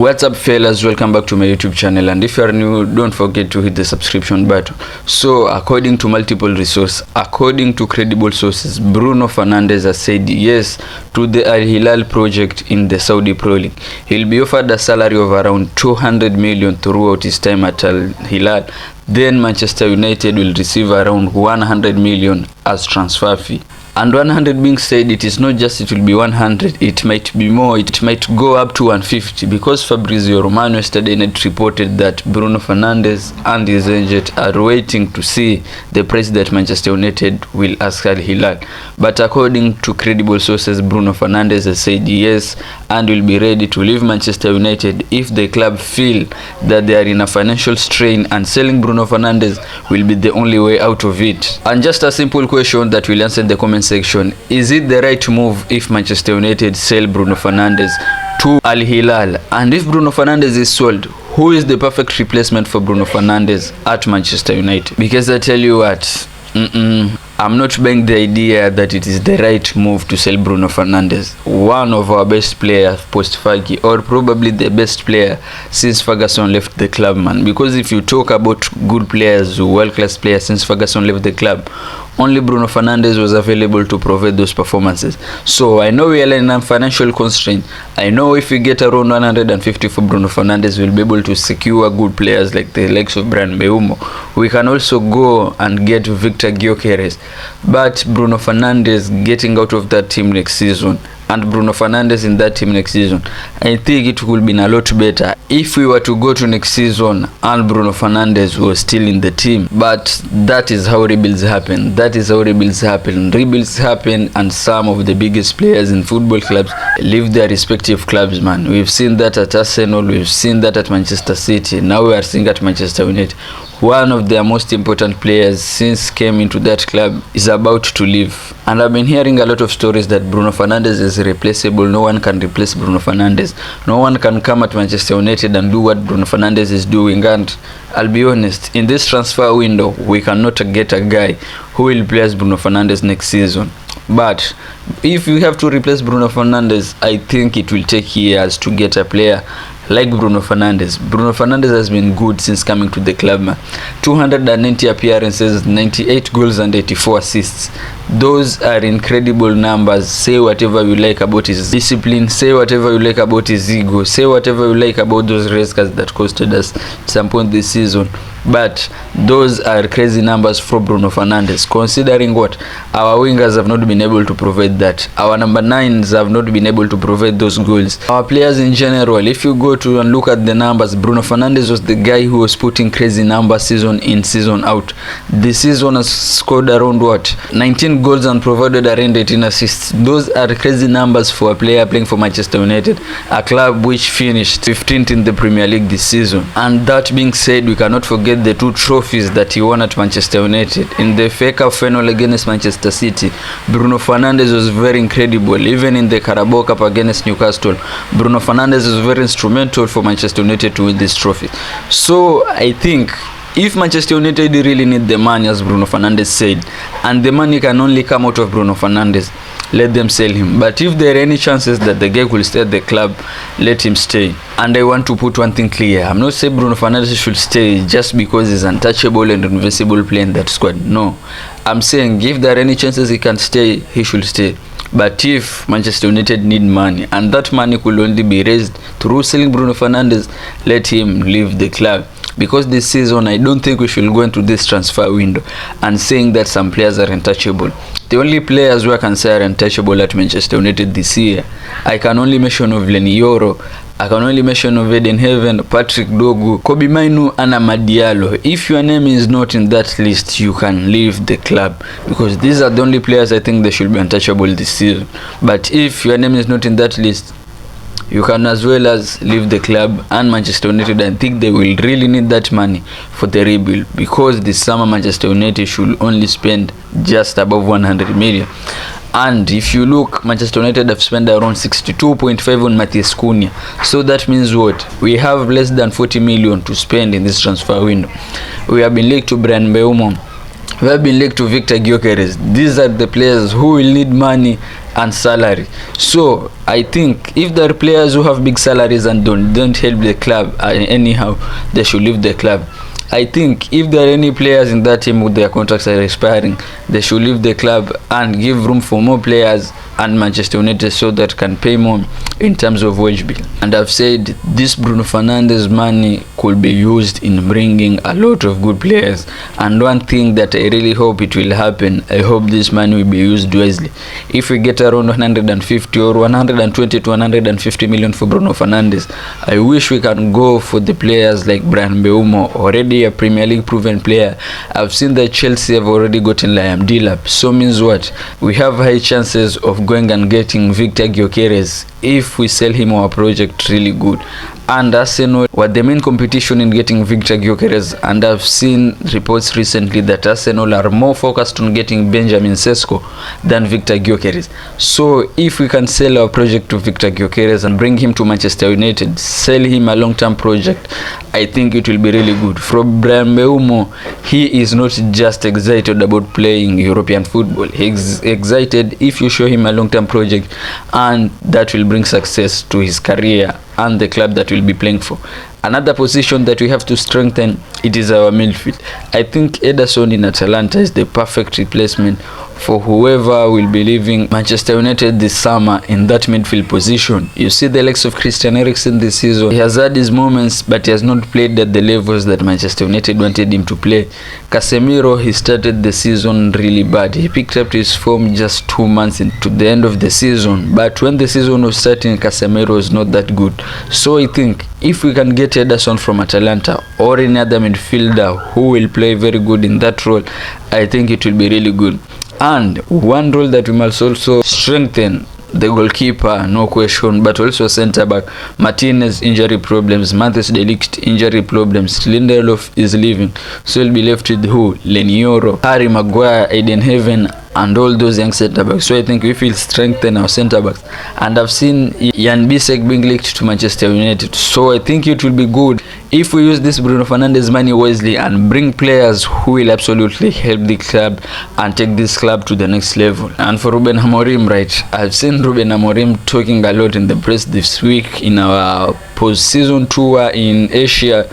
What's up fellas, welcome back to my YouTube channel, and if you are new, don't forget to hit the subscription button. So according to multiple resources, according to credible sources, Bruno Fernandes has said yes to the Al Hilal project in the Saudi Pro League. He'll be offered a salary of around 200 million throughout his time at Al Hilal. Then Manchester United will receive around 100 million as transfer fee. And 100 being said, it is not just it will be 100, it might be more, it might go up to 150, because Fabrizio Romano yesterday night reported that Bruno Fernandes and his agent are waiting to see the price that Manchester United will ask Al Hilal. But according to credible sources, Bruno Fernandes has said yes and will be ready to leave Manchester United if the club feel that they are in a financial strain, and selling Bruno Fernandes will be the only way out of it. And just a simple question that will answer in the comment section: is it the right move if Manchester United sell Bruno Fernandes to Al Hilal? And if Bruno Fernandes is sold, who is the perfect replacement for Bruno Fernandes at Manchester United? Because I tell you what, I'm not buying the idea that it is the right move to sell Bruno Fernandes, one of our best players post Fergie, or probably the best player since Ferguson left the club, man. Because if you talk about good players, world-class players since Ferguson left the club, only Bruno Fernandes was available to provide those performances. So I know we are in a financial constraint. I know if we get around 150 for Bruno Fernandes, we'll be able to secure good players like the likes of Bryan Mbeumo. We can also go and get Victor Gyökeres. But Bruno Fernandes getting out of that team next season, and Bruno Fernandes in that team next season, I think it would be a lot better if we were to go to next season and Bruno Fernandes was still in the team. But that is how rebuilds happen. That is how rebuilds happen. Rebuilds happen, and some of the biggest players in football clubs leave their respective clubs, man. We've seen that at Arsenal, we've seen that at Manchester City, now we are seeing at Manchester United. One of their most important players since came into that club is about to leave. And I've been hearing a lot of stories that Bruno Fernandes is replaceable. No one can replace Bruno Fernandes. No one can come at Manchester United and do what Bruno Fernandes is doing. And I'll be honest, in this transfer window, we cannot get a guy who will replace Bruno Fernandes next season. But if we have to replace Bruno Fernandes, I think it will take years to get a player like Bruno Fernandes. Bruno Fernandes has been good since coming to the club, man. 290 appearances, 98 goals and 84 assists. Those are incredible numbers. Say whatever you like about his discipline, say whatever you like about his ego, say whatever you like about those race cars that costed us at some point this season. But those are crazy numbers for Bruno Fernandes, considering what our wingers have not been able to provide that. Our number 9s have not been able to provide those goals. Our players in general, if you go to and look at the numbers, Bruno Fernandes was the guy who was putting crazy numbers season in, season out. This season has scored around what? 19 goals and provided around 18 assists. Those are crazy numbers for a player playing for Manchester United, a club which finished 15th in the Premier League this season. And that being said, we cannot forget the 2 trophies that he won at Manchester United. In the FA Cup final against Manchester City, Bruno Fernandes was very incredible. Even in the Carabao Cup against Newcastle, Bruno Fernandes was very instrumental for Manchester United to win this trophy. So I think if Manchester United really need the money, as Bruno Fernandes said, and the money can only come out of Bruno Fernandes, let them sell him. But if there are any chances that the guy will stay at the club, let him stay. And I want to put one thing clear: I'm not saying Bruno Fernandes should stay just because he's untouchable and invincible player in that squad. No, I'm saying if there are any chances he can stay, he should stay. But if Manchester United need money, and that money could only be raised through selling Bruno Fernandes, let him leave the club. Because this season, I don't think we should go into this transfer window and saying that some players are untouchable. The only players who I can say are untouchable at Manchester United this year, I can only mention of Leny Yoro, I can only mention of Eden Heaven, Patrick Dogu, Kobbie Mainoo, and Amad Diallo. If your name is not in that list, you can leave the club, because these are the only players I think they should be untouchable this season. But if your name is not in that list, you can as well as leave the club. And Manchester United, I think they will really need that money for the rebuild, because this summer Manchester United should only spend just above 100 million. And if you look, Manchester United have spent around 62.5 on Matheus Cunha. So that means what? We have less than 40 million to spend in this transfer window. We have been linked to Bryan Mbeumo, we have been linked to Victor Gyökeres. These are the players who will need money and salary. So I think if there are players who have big salaries and don't help the club anyhow, they should leave the club. I think if there are any players in that team with their contracts are expiring, they should leave the club and give room for more players and Manchester United so that can pay more in terms of wage bill. And I've said this Bruno Fernandes money could be used in bringing a lot of good players. And one thing that I really hope it will happen, I hope this money will be used wisely. If we get around 150 or 120 to 150 million for Bruno Fernandes, I wish we can go for the players like Bryan Mbeumo, already a Premier League proven player. I've seen that Chelsea have already gotten Liam Delap. So means what? We have high chances of going and getting Victor Gyökeres if we sell him our project really good. And Arsenal were the main competition in getting Victor Gyökeres, and I've seen reports recently that Arsenal are more focused on getting Benjamin Sesko than Victor Gyökeres. So if we can sell our project to Victor Gyökeres and bring him to Manchester United, sell him a long-term project, I think it will be really good. From Bryan Mbeumo, he is not just excited about playing European football. He's excited if you show him a long-term project, and that will bring success to his career and the club that will be playing for. Another position that we have to strengthen, it is our midfield. I think Ederson in Atalanta is the perfect replacement for whoever will be leaving Manchester United this summer in that midfield position. You see the likes of Christian Eriksen this season. He has had his moments, but he has not played at the levels that Manchester United wanted him to play. Casemiro, he started the season really bad. He picked up his form just 2 months into the end of the season. But when the season was starting, Casemiro was not that good. So I think if we can get Ederson from Atalanta or any other midfielder who will play very good in that role, I think it will be really good. And one role that we must also strengthen, the goalkeeper, no question, but also centre back. Martinez injury problems, Matheus de Ligt injury problems, Lindelof is leaving, so we'll be left with who? Lenioro, Harry Maguire, Eden Heaven, and all those young centre backs. So I think we will strengthen our centre backs, and I've seen Jan Bisek being linked to Manchester United, so I think it will be good if we use this Bruno Fernandes money wisely and bring players who will absolutely help the club and take this club to the next level. And for Ruben Amorim, right, I've seen Ruben Amorim talking a lot in the press this week in our post-season tour in Asia,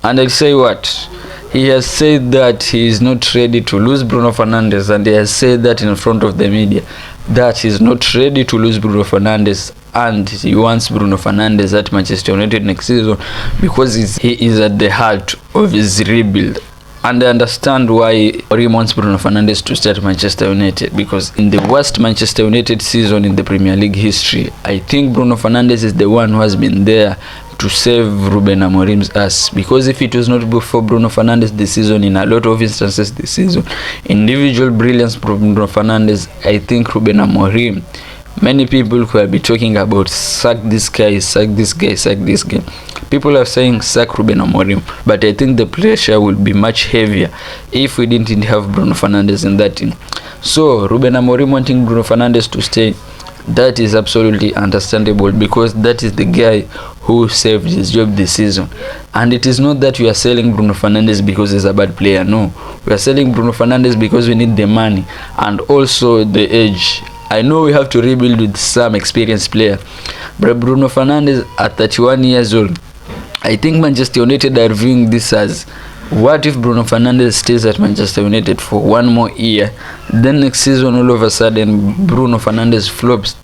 and I'll say what? He has said that he is not ready to lose Bruno Fernandes, and he has said that in front of the media that he is not ready to lose Bruno Fernandes, and he wants Bruno Fernandes at Manchester United next season because he is at the heart of his rebuild. And I understand why Amorim wants Bruno Fernandes to start Manchester United, because in the worst Manchester United season in the Premier League history, I think Bruno Fernandes is the one who has been there to save Ruben Amorim's ass. Because if it was not for Bruno Fernandes this season, in a lot of instances this season, individual brilliance from Bruno Fernandes, I think Ruben Amorim, many people who have been talking about sack this guy, sack this guy, sack this guy. People are saying sack Ruben Amorim, but I think the pressure will be much heavier if we didn't have Bruno Fernandes in that team. So Ruben Amorim wanting Bruno Fernandes to stay, that is absolutely understandable, because that is the guy who saved his job this season. And it is not that we are selling Bruno Fernandes because he's a bad player. No, we are selling Bruno Fernandes because we need the money and also the age. I know we have to rebuild with some experienced player, but Bruno Fernandes at 31 years old, I think Manchester United are viewing this as, what if Bruno Fernandes stays at Manchester United for 1 more year, then next season all of a sudden Bruno Fernandes flops,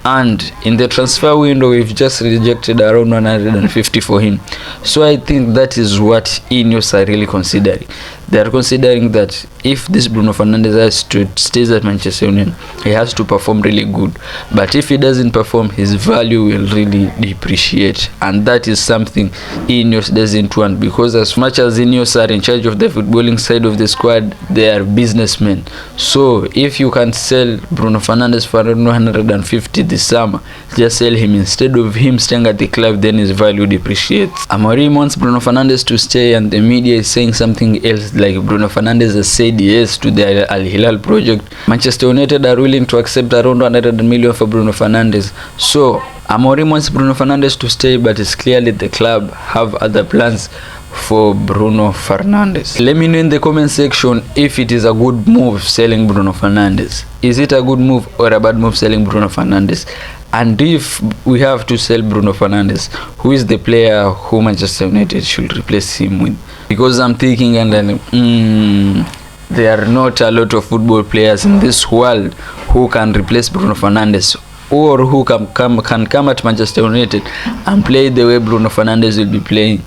and in the transfer window we've just rejected around 150 for him. So I think that is what Ineos are really considering. They are considering that if this Bruno Fernandes has to stays at Manchester United, he has to perform really good, but if he doesn't perform, his value will really depreciate, and that is something Ineos doesn't want, because as much as Ineos are in charge of the footballing side of the squad, they are businessmen. So if you can sell Bruno Fernandes for around 150 this summer, just sell him instead of him staying at the club, then his value depreciates. Amorim wants Bruno Fernandes to stay, and the media is saying something else, like Bruno Fernandes has said yes to the Al Hilal project. Manchester United are willing to accept around 100 million for Bruno Fernandes. So Amorim wants Bruno Fernandes to stay, but it's clearly the club have other plans for Bruno Fernandes. Let me know in the comment section if it is a good move selling Bruno Fernandes. Is it a good move or a bad move selling Bruno Fernandes? And if we have to sell Bruno Fernandes, who is the player who Manchester United should replace him with? Because I'm thinking, and then there are not a lot of football players in this world who can replace Bruno Fernandes, or who can come at Manchester United and play the way Bruno Fernandes will be playing.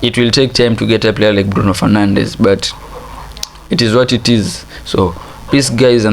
It will take time to get a player like Bruno Fernandes, but it is what it is. So peace guys, and